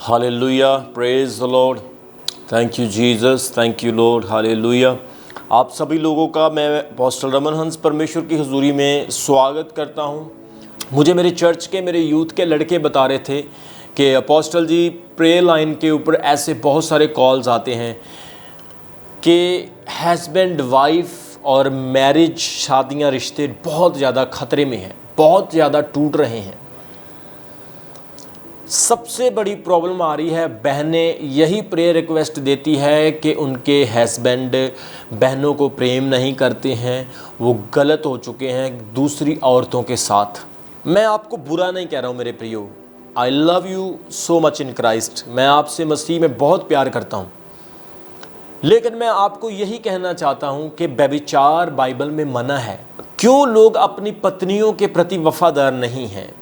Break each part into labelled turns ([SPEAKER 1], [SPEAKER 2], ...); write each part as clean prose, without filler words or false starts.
[SPEAKER 1] Hallelujah, praise the Lord. Thank you Jesus, thank you Lord, hallelujah. आप सभी लोगों का मैं अपोस्टल रमन हंस परमेश्वर की हुजूरी में स्वागत करता हूं। मुझे मेरे चर्च के मेरे यूथ के लड़के बता रहे थे कि अपोस्टल जी प्रेयर लाइन के ऊपर ऐसे बहुत सारे कॉल्स आते हैं कि हस्बैंड वाइफ और मैरिज शादियां रिश्ते बहुत ज़्यादा ख़तरे में हैं, बहुत ज़्यादा टूट रहे हैं। सबसे बड़ी प्रॉब्लम आ रही है, बहनें यही प्रेयर रिक्वेस्ट देती है कि उनके हस्बैंड बहनों को प्रेम नहीं करते हैं, वो गलत हो चुके हैं दूसरी औरतों के साथ। मैं आपको बुरा नहीं कह रहा हूँ मेरे प्रियो, I love you so much in Christ, मैं आपसे मसीह में बहुत प्यार करता हूँ, लेकिन मैं आपको यही कहना चाहता हूँ कि व्यभिचार बाइबल में मना है। क्यों लोग अपनी पत्नियों के प्रति वफादार नहीं हैं?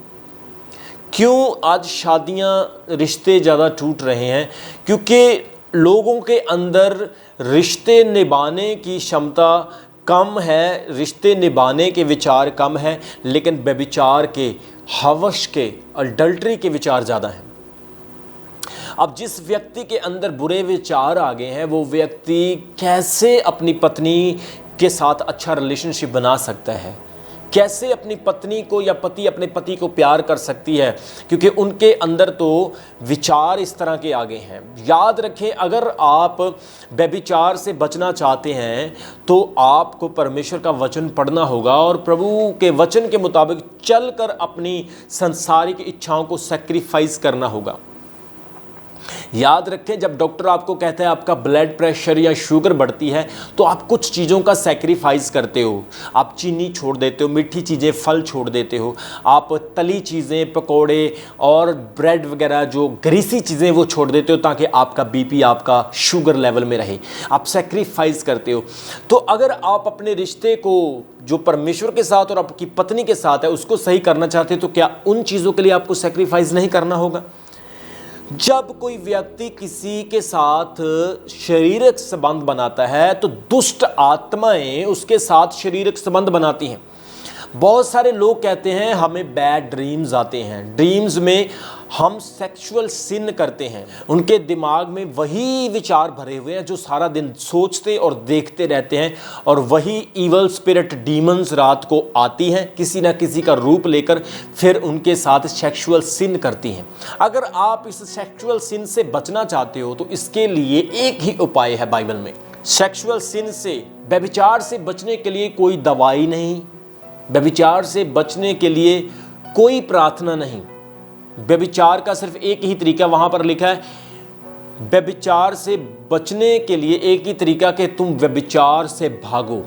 [SPEAKER 1] क्यों आज शादियां रिश्ते ज़्यादा टूट रहे हैं? क्योंकि लोगों के अंदर रिश्ते निभाने की क्षमता कम है, रिश्ते निभाने के विचार कम है, लेकिन व्यभिचार के, हवस के, अडल्ट्री के विचार ज़्यादा हैं। अब जिस व्यक्ति के अंदर बुरे विचार आ गए हैं, वो व्यक्ति कैसे अपनी पत्नी के साथ अच्छा रिलेशनशिप बना सकता है? कैसे अपनी पत्नी को या पति अपने पति को प्यार कर सकती है? क्योंकि उनके अंदर तो विचार इस तरह के आ गए हैं। याद रखें, अगर आप व्यभिचार से बचना चाहते हैं तो आपको परमेश्वर का वचन पढ़ना होगा और प्रभु के वचन के मुताबिक चलकर अपनी सांसारिक इच्छाओं को सैक्रिफाइस करना होगा। याद रखें, जब डॉक्टर आपको कहता है आपका ब्लड प्रेशर या शुगर बढ़ती है तो आप कुछ चीज़ों का सैक्रिफाइस करते हो। आप चीनी छोड़ देते हो, मीठी चीज़ें, फल छोड़ देते हो, आप तली चीज़ें, पकोड़े और ब्रेड वगैरह जो ग्रीसी चीज़ें वो छोड़ देते हो ताकि आपका बीपी, आपका शुगर लेवल में रहे। आप सैक्रिफाइस करते हो। तो अगर आप अपने रिश्ते को जो परमेश्वर के साथ और आपकी पत्नी के साथ है उसको सही करना चाहते हो तो क्या उन चीज़ों के लिए आपको सैक्रिफाइस नहीं करना होगा? जब कोई व्यक्ति किसी के साथ शारीरिक संबंध बनाता है तो दुष्ट आत्माएं उसके साथ शारीरिक संबंध बनाती हैं। बहुत सारे लोग कहते हैं हमें बैड ड्रीम्स आते हैं, ड्रीम्स में हम सेक्सुअल सिन करते हैं। उनके दिमाग में वही विचार भरे हुए हैं जो सारा दिन सोचते और देखते रहते हैं, और वही इवल स्पिरिट, डीमंस रात को आती हैं किसी ना किसी का रूप लेकर, फिर उनके साथ सेक्सुअल सिन करती हैं। अगर आप इस सेक्सुअल सिन से बचना चाहते हो तो इसके लिए एक ही उपाय है बाइबल में। सेक्सुअल सिन से, व्यभिचार से बचने के लिए कोई दवाई नहीं, व्यभिचार से बचने के लिए कोई प्रार्थना नहीं। व्यभिचार का सिर्फ एक ही तरीका वहां पर लिखा है, व्यभिचार से बचने के लिए एक ही तरीका कि तुम व्यभिचार से भागो,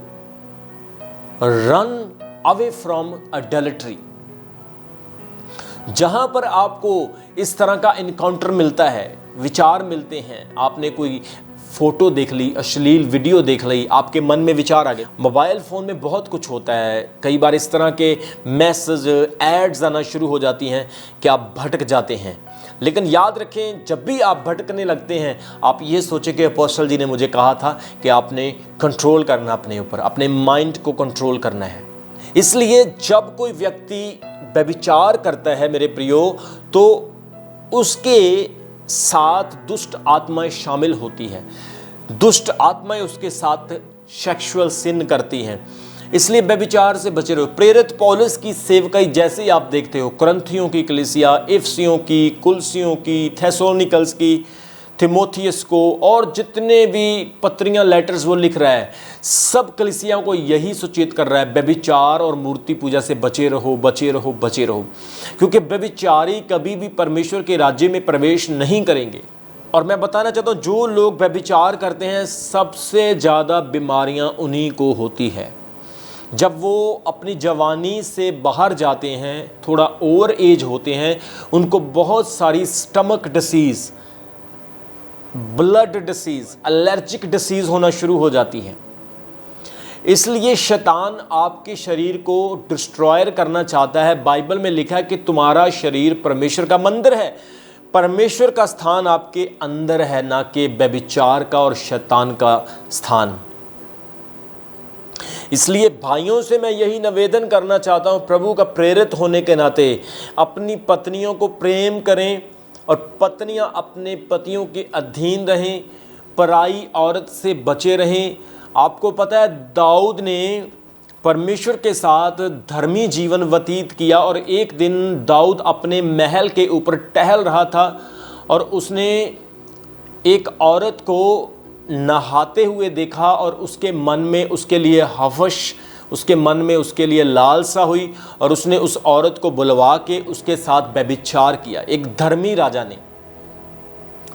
[SPEAKER 1] रन अवे फ्रॉम अडल्ट्री। जहां पर आपको इस तरह का इनकाउंटर मिलता है, विचार मिलते हैं, आपने कोई फोटो देख ली, अश्लील वीडियो देख ली, आपके मन में विचार आ गए। मोबाइल फ़ोन में बहुत कुछ होता है, कई बार इस तरह के मैसेज, एड्स आना शुरू हो जाती हैं कि आप भटक जाते हैं। लेकिन याद रखें, जब भी आप भटकने लगते हैं आप ये सोचें कि अपोस्टल जी ने मुझे कहा था कि आपने कंट्रोल करना, अपने ऊपर, अपने माइंड को कंट्रोल करना है। इसलिए जब कोई व्यक्ति व्यभिचार करता है मेरे प्रियो, तो उसके साथ दुष्ट आत्माएं शामिल होती हैं। दुष्ट आत्माएं उसके साथ सेक्सुअल सिन करती हैं। इसलिए व्यभिचार से बचे रहो। प्रेरित पौलुस की सेवकाई जैसे ही आप देखते हो, कुरिन्थियों की कलीसिया, इफिसियों की, कुलसियों की, थेसलोनिकल्स की, थिमोथियस को, और जितने भी पत्रियां, लेटर्स वो लिख रहा है, सब कलीसियाओं को यही सूचित कर रहा है, व्यभिचार और मूर्ति पूजा से बचे रहो, बचे रहो, बचे रहो, क्योंकि व्यभिचारी कभी भी परमेश्वर के राज्य में प्रवेश नहीं करेंगे। और मैं बताना चाहता हूँ, जो लोग व्यभिचार करते हैं सबसे ज़्यादा बीमारियां उन्हीं को होती है। जब वो अपनी जवानी से बाहर जाते हैं, थोड़ा ओवर एज होते हैं, उनको बहुत सारी stomach disease, blood disease, allergic disease होना शुरू हो जाती है। इसलिए शैतान आपके शरीर को डिस्ट्रॉयर करना चाहता है। बाइबल में लिखा है कि तुम्हारा शरीर परमेश्वर का मंदिर है। परमेश्वर का स्थान आपके अंदर है, ना कि व्यभिचार का और शैतान का स्थान। इसलिए भाइयों से मैं यही निवेदन करना चाहता हूं, प्रभु का प्रेरित होने के नाते अपनी पत्नियों को प्रेम करें, और पत्नियां अपने पतियों के अधीन रहें, पराई औरत से बचे रहें। आपको पता है दाऊद ने परमेश्वर के साथ धर्मी जीवन व्यतीत किया और एक दिन दाऊद अपने महल के ऊपर टहल रहा था और उसने एक औरत को नहाते हुए देखा और उसके मन में उसके लिए हवस, उसके मन में उसके लिए लालसा हुई और उसने उस औरत को बुलवा के उसके साथ व्यभिचार किया, एक धर्मी राजा ने।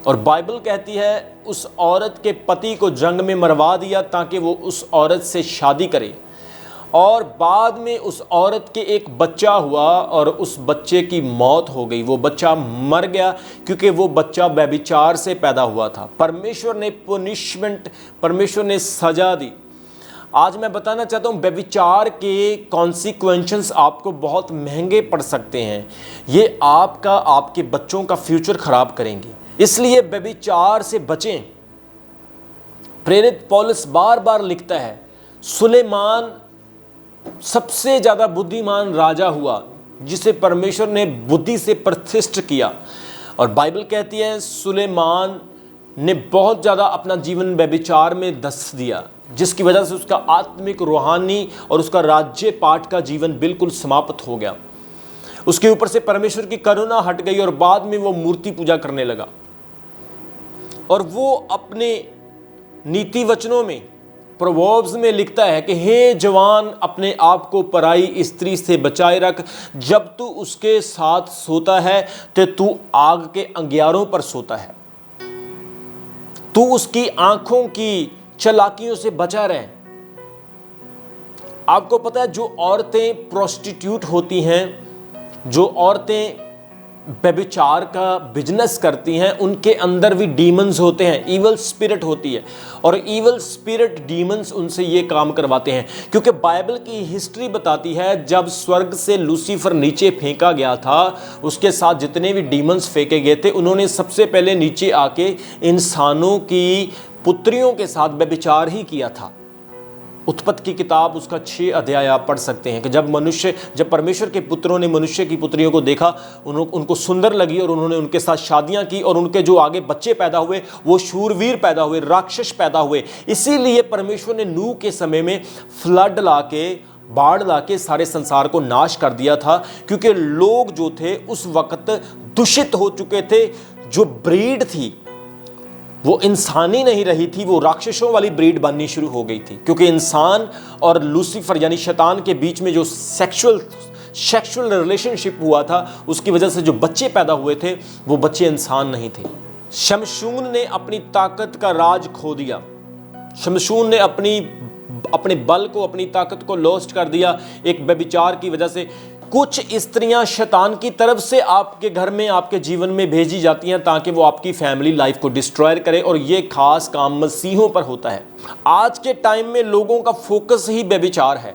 [SPEAKER 1] और बाइबल कहती है उस औरत के पति को जंग में मरवा दिया ताकि वो उस औरत से शादी करे। और बाद में उस औरत के एक बच्चा हुआ और उस बच्चे की मौत हो गई। वो बच्चा मर गया क्योंकि वो बच्चा व्यभिचार से पैदा हुआ था। परमेश्वर ने पनिशमेंट, परमेश्वर ने सजा दी। आज मैं बताना चाहता हूँ व्यभिचार के कॉन्सिक्वेंसेस आपको बहुत महंगे पड़ सकते हैं। ये आपका, आपके बच्चों का फ्यूचर खराब करेंगे, इसलिए व्यभिचार से बचें। प्रेरित पौलुस बार बार लिखता है सुलेमान सबसे ज़्यादा बुद्धिमान राजा हुआ जिसे परमेश्वर ने बुद्धि से प्रतिष्ठित किया। और बाइबल कहती है सुलेमान ने बहुत ज़्यादा अपना जीवन व्यभिचार में धंस दिया, जिसकी वजह से उसका आत्मिक, रूहानी और उसका राज्य पाठ का जीवन बिल्कुल समाप्त हो गया। उसके ऊपर से परमेश्वर की करुणा हट गई और बाद में वो मूर्ति पूजा करने लगा। और वो अपने नीति वचनों में, प्रोवर्ब्स में लिखता है कि हे जवान, अपने आप को पराई स्त्री से बचाए रख। जब तू उसके साथ सोता है तो तू आग के अंगियारों पर सोता है। तू उसकी आंखों की चालाकियों से बचा रहे। आपको पता है जो औरतें प्रोस्टिट्यूट होती हैं, जो औरतें व्यभिचार का बिजनेस करती हैं, उनके अंदर भी डीमंस होते हैं, इवल स्पिरिट होती है। और इवल स्पिरिट, डीमंस उनसे ये काम करवाते हैं। क्योंकि बाइबल की हिस्ट्री बताती है जब स्वर्ग से लूसीफर नीचे फेंका गया था, उसके साथ जितने भी डीमंस फेंके गए थे, उन्होंने सबसे पहले नीचे आके इंसानों की पुत्रियों के साथ व्यभिचार ही किया था। उत्पत्ति की किताब उसका 6 अध्याय आप पढ़ सकते हैं कि जब परमेश्वर के पुत्रों ने मनुष्य की पुत्रियों को देखा, उनको सुंदर लगी और उन्होंने उनके साथ शादियां की और उनके जो आगे बच्चे पैदा हुए वो शूरवीर पैदा हुए, राक्षस पैदा हुए। इसीलिए परमेश्वर ने नूह के समय में फ्लड लाके, बाढ़ लाके सारे संसार को नाश कर दिया था, क्योंकि लोग जो थे उस वक्त दूषित हो चुके थे। जो ब्रीड थी वो इंसानी नहीं रही थी, वो राक्षसों वाली ब्रीड बननी शुरू हो गई थी। क्योंकि इंसान और लूसीफर यानी शैतान के बीच में जो सेक्सुअल रिलेशनशिप हुआ था, उसकी वजह से जो बच्चे पैदा हुए थे वो बच्चे इंसान नहीं थे। शमशून ने अपनी ताकत का राज खो दिया। शमशून ने अपने बल को, अपनी ताकत को लॉस्ट कर दिया एक व्यभिचार की वजह से। कुछ स्त्रियां शैतान की तरफ से आपके घर में, आपके जीवन में भेजी जाती हैं ताकि वो आपकी फैमिली लाइफ को डिस्ट्रॉय करे, और ये खास काम मसीहों पर होता है। आज के टाइम में लोगों का फोकस ही व्यभिचार है।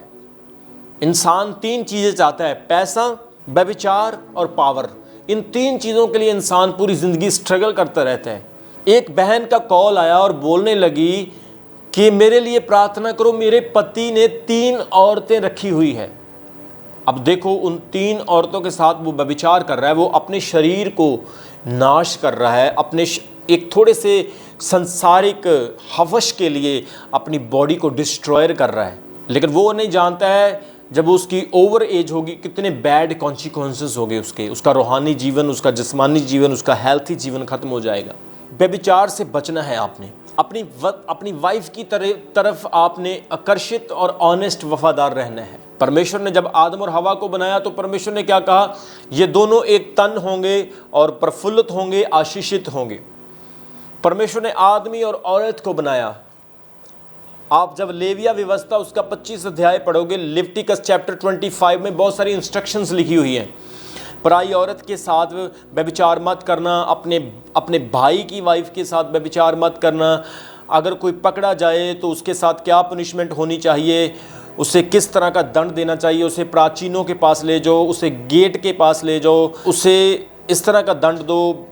[SPEAKER 1] इंसान 3 चीजें चाहता है, पैसा, व्यभिचार और पावर। इन 3 चीजों के लिए इंसान पूरी जिंदगी स्ट्रगल करता रहता है। एक बहन का कॉल आया और बोलने लगी कि मेरे लिए प्रार्थना करो, मेरे पति ने 3 औरतें रखी हुई है। अब देखो, उन 3 औरतों के साथ वो व्यभिचार कर रहा है, वो अपने शरीर को नाश कर रहा है, अपने एक थोड़े से संसारिक हवस के लिए अपनी बॉडी को डिस्ट्रॉय कर रहा है। लेकिन वो नहीं जानता है जब उसकी ओवर एज होगी कितने बैड कॉन्सिक्वेंसेस होंगे उसका रूहानी जीवन, उसका जिस्मानी जीवन, उसका हेल्थी जीवन खत्म हो जाएगा। व्यभिचार से बचना है आपने। अपनी वाइफ की तरफ आपने आकर्षित और ऑनेस्ट, वफादार रहना है। परमेश्वर ने जब आदम और हवा को बनाया तो परमेश्वर ने क्या कहा, ये दोनों एक तन होंगे और प्रफुल्लित होंगे, आशीषित होंगे। परमेश्वर ने आदमी और औरत को बनाया। आप जब लेविया व्यवस्था उसका 25 अध्याय पढ़ोगे, लेविटिकस चैप्टर 25 में बहुत सारी इंस्ट्रक्शंस लिखी हुई हैं। पराई औरत के साथ व्यभिचार मत करना, अपने भाई की वाइफ के साथ व्यभिचार मत करना। अगर कोई पकड़ा जाए तो उसके साथ क्या पनिशमेंट होनी चाहिए, उसे किस तरह का दंड देना चाहिए, उसे प्राचीनों के पास ले जाओ, उसे गेट के पास ले जाओ, उसे इस तरह का दंड दो।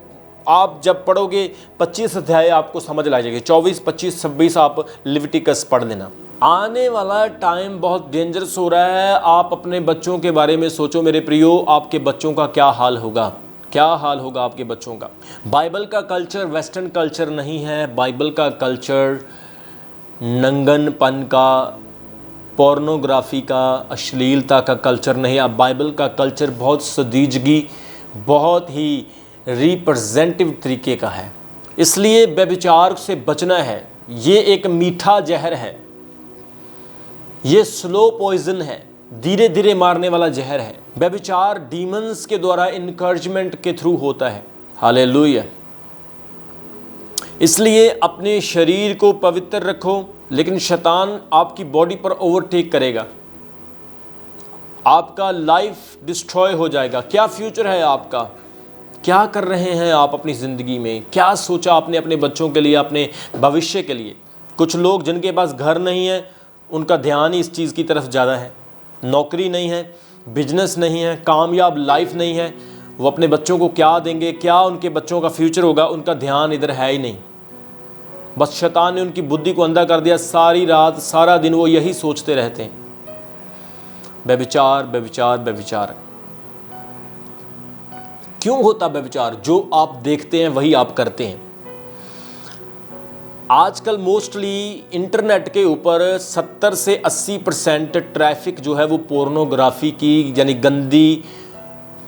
[SPEAKER 1] आप जब पढ़ोगे 25 अध्याय आपको समझ ला जाएगी। 24, 25, 26 आप लेविटिकस पढ़ लेना। आने वाला टाइम बहुत डेंजरस हो रहा है। आप अपने बच्चों के बारे में सोचो मेरे प्रियो, आपके बच्चों का क्या हाल होगा। क्या हाल होगा आपके बच्चों का। बाइबल का कल्चर वेस्टर्न कल्चर नहीं है। बाइबल का कल्चर नंगनपन का, पोर्नोग्राफी का, अश्लीलता का कल्चर नहीं। अब बाइबल का कल्चर बहुत सजीदगी, बहुत ही रिप्रेजेंटेटिव तरीके का है। इसलिए व्यभिचार से बचना है। ये एक मीठा जहर है, ये स्लो पॉइजन है, धीरे धीरे मारने वाला जहर है। व्यभिचार डीमंस के द्वारा इनकरेजमेंट के थ्रू होता है। हालेलुया। इसलिए अपने शरीर को पवित्र रखो, लेकिन शैतान आपकी बॉडी पर ओवरटेक करेगा, आपका लाइफ डिस्ट्रॉय हो जाएगा। क्या फ्यूचर है आपका? क्या कर रहे हैं आप अपनी ज़िंदगी में? क्या सोचा आपने अपने बच्चों के लिए, अपने भविष्य के लिए? कुछ लोग जिनके पास घर नहीं है, उनका ध्यान ही इस चीज़ की तरफ ज़्यादा है। नौकरी नहीं है, बिजनेस नहीं है, कामयाब लाइफ नहीं है, वो अपने बच्चों को क्या देंगे, क्या उनके बच्चों का फ्यूचर होगा, उनका ध्यान इधर है ही नहीं। बस शैतान ने उनकी बुद्धि को अंधा कर दिया। सारी रात सारा दिन वो यही सोचते रहते हैं, व्यभिचार व्यभिचार व्यभिचार। क्यों होता व्यभिचार? जो आप देखते हैं वही आप करते हैं। आजकल मोस्टली इंटरनेट के ऊपर 70 से 80% ट्रैफिक जो है वो पोर्नोग्राफी की, यानी गंदी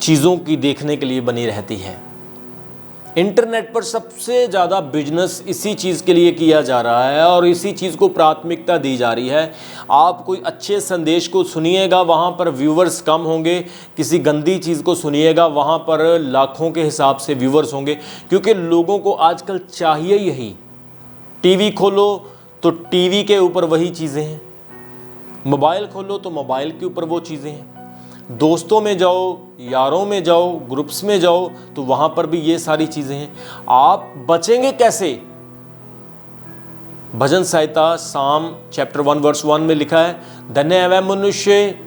[SPEAKER 1] चीज़ों की देखने के लिए बनी रहती है। इंटरनेट पर सबसे ज़्यादा बिजनेस इसी चीज़ के लिए किया जा रहा है और इसी चीज़ को प्राथमिकता दी जा रही है। आप कोई अच्छे संदेश को सुनिएगा, वहाँ पर व्यूवर्स कम होंगे। किसी गंदी चीज़ को सुनिएगा, वहाँ पर लाखों के हिसाब से व्यूवर्स होंगे, क्योंकि लोगों को आजकल चाहिए यही। टीवी खोलो तो टीवी के ऊपर वही चीज़ें हैं, मोबाइल खोलो तो मोबाइल के ऊपर वो चीज़ें हैं, दोस्तों में जाओ, यारों में जाओ, ग्रुप्स में जाओ तो वहाँ पर भी ये सारी चीज़ें हैं। आप बचेंगे कैसे? भजन संहिता साम चैप्टर 1 वर्स 1 में लिखा है, धन्य है वह मनुष्य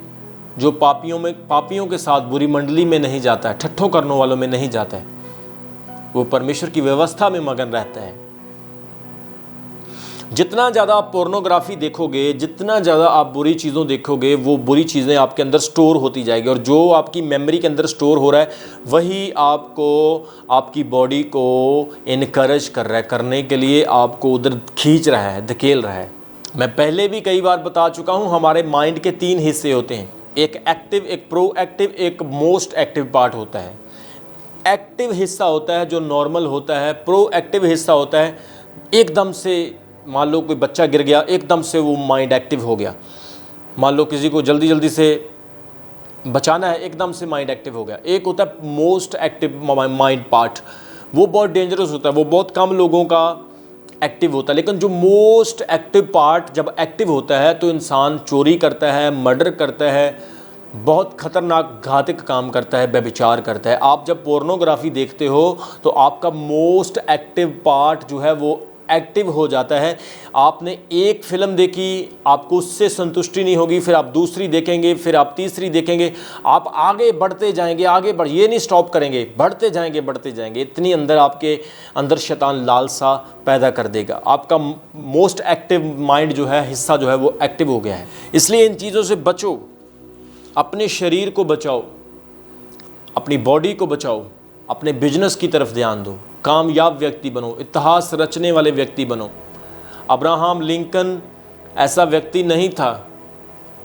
[SPEAKER 1] जो पापियों के साथ बुरी मंडली में नहीं जाता है, ठट्ठों करने वालों में नहीं जाता है, वो परमेश्वर की व्यवस्था में मगन रहता है। जितना ज़्यादा आप पोर्नोग्राफी देखोगे, जितना ज़्यादा आप बुरी चीज़ों देखोगे, वो बुरी चीज़ें आपके अंदर स्टोर होती जाएगी, और जो आपकी मेमोरी के अंदर स्टोर हो रहा है वही आपको, आपकी बॉडी को इनकरेज कर रहा है, करने के लिए आपको उधर खींच रहा है, धकेल रहा है। मैं पहले भी कई बार बता चुका हूँ, हमारे माइंड के 3 हिस्से होते हैं, एक एक्टिव, एक प्रोएक्टिव, एक मोस्ट एक्टिव पार्ट होता है। एक्टिव हिस्सा होता है जो नॉर्मल होता है, प्रोएक्टिव हिस्सा होता है एकदम से, मान लो कोई बच्चा गिर गया, एकदम से वो माइंड एक्टिव हो गया। मान लो किसी को जल्दी जल्दी से बचाना है, एकदम से माइंड एक्टिव हो गया। एक होता है मोस्ट एक्टिव माइंड पार्ट, वो बहुत डेंजरस होता है, वो बहुत कम लोगों का एक्टिव होता है। लेकिन जो मोस्ट एक्टिव पार्ट जब एक्टिव होता है तो इंसान चोरी करता है, मर्डर करता है, बहुत खतरनाक घातक काम करता है, व्यभिचार करता है। आप जब पोर्नोग्राफी देखते हो तो आपका मोस्ट एक्टिव पार्ट जो है वो एक्टिव हो जाता है। आपने एक फिल्म देखी, आपको उससे संतुष्टि नहीं होगी, फिर आप दूसरी देखेंगे, फिर आप तीसरी देखेंगे, आप आगे बढ़ते जाएंगे, ये नहीं स्टॉप करेंगे, बढ़ते जाएंगे। इतनी अंदर आपके अंदर शैतान लालसा पैदा कर देगा। आपका मोस्ट एक्टिव माइंड जो है, हिस्सा जो है वो एक्टिव हो गया है। इसलिए इन चीज़ों से बचो, अपने शरीर को बचाओ, अपनी बॉडी को बचाओ, अपने बिजनेस की तरफ ध्यान दो, कामयाब व्यक्ति बनो, इतिहास रचने वाले व्यक्ति बनो। अब्राहम लिंकन ऐसा व्यक्ति नहीं था,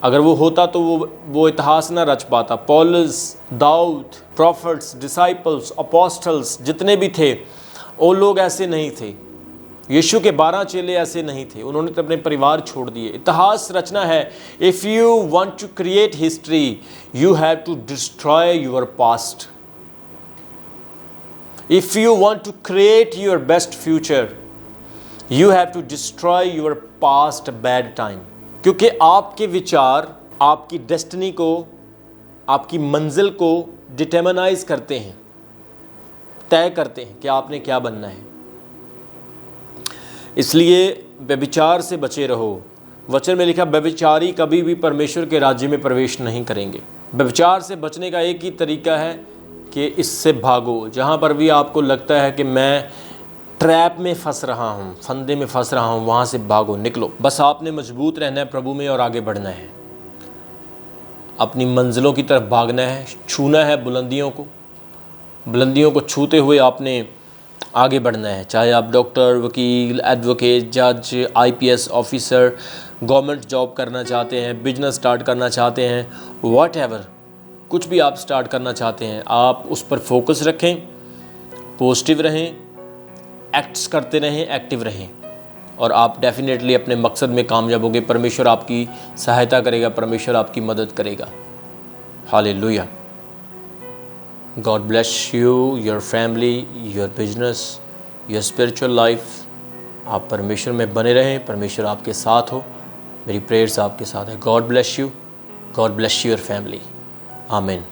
[SPEAKER 1] अगर वो होता तो वो इतिहास ना रच पाता। पॉलस, दाऊद, प्रॉफिट्स, डिसाइपल्स, अपोस्टल्स जितने भी थे, वो लोग ऐसे नहीं थे। यीशु के 12 चेले ऐसे नहीं थे, उन्होंने तो अपने परिवार छोड़ दिए। इतिहास रचना है, if you want to create history you have to destroy your past. If you want to create your best future, you have to destroy your past bad time. क्योंकि आपके विचार आपकी डेस्टिनी को, आपकी मंजिल को डिटरमिनाइज करते हैं, तय करते हैं कि आपने क्या बनना है। इसलिए व्यभिचार से बचे रहो। वचन में लिखा, व्यभिचारी कभी भी परमेश्वर के राज्य में प्रवेश नहीं करेंगे। व्यभिचार से बचने का एक ही तरीका है कि इससे भागो। जहाँ पर भी आपको लगता है कि मैं ट्रैप में फंस रहा हूँ, फंदे में फंस रहा हूँ, वहाँ से भागो, निकलो। बस आपने मजबूत रहना है प्रभु में और आगे बढ़ना है, अपनी मंजिलों की तरफ भागना है, छूना है बुलंदियों को, बुलंदियों को छूते हुए आपने आगे बढ़ना है। चाहे आप डॉक्टर, वकील, एडवोकेट, जज, आईपीएस ऑफिसर, गवर्नमेंट जॉब करना चाहते हैं, बिजनेस स्टार्ट करना चाहते हैं, व्हाटएवर, कुछ भी आप स्टार्ट करना चाहते हैं, आप उस पर फोकस रखें, पॉजिटिव रहें, एक्ट्स करते रहें, एक्टिव रहें, और आप डेफिनेटली अपने मकसद में कामयाब होंगे। परमेश्वर आपकी सहायता करेगा, परमेश्वर आपकी मदद करेगा। Hallelujah. God bless you, your family, your business, your spiritual life। आप परमेश्वर में बने रहें, परमेश्वर आपके साथ हो। मेरी प्रेयर्स आपके साथ है। God bless you, God bless your family। आमीन।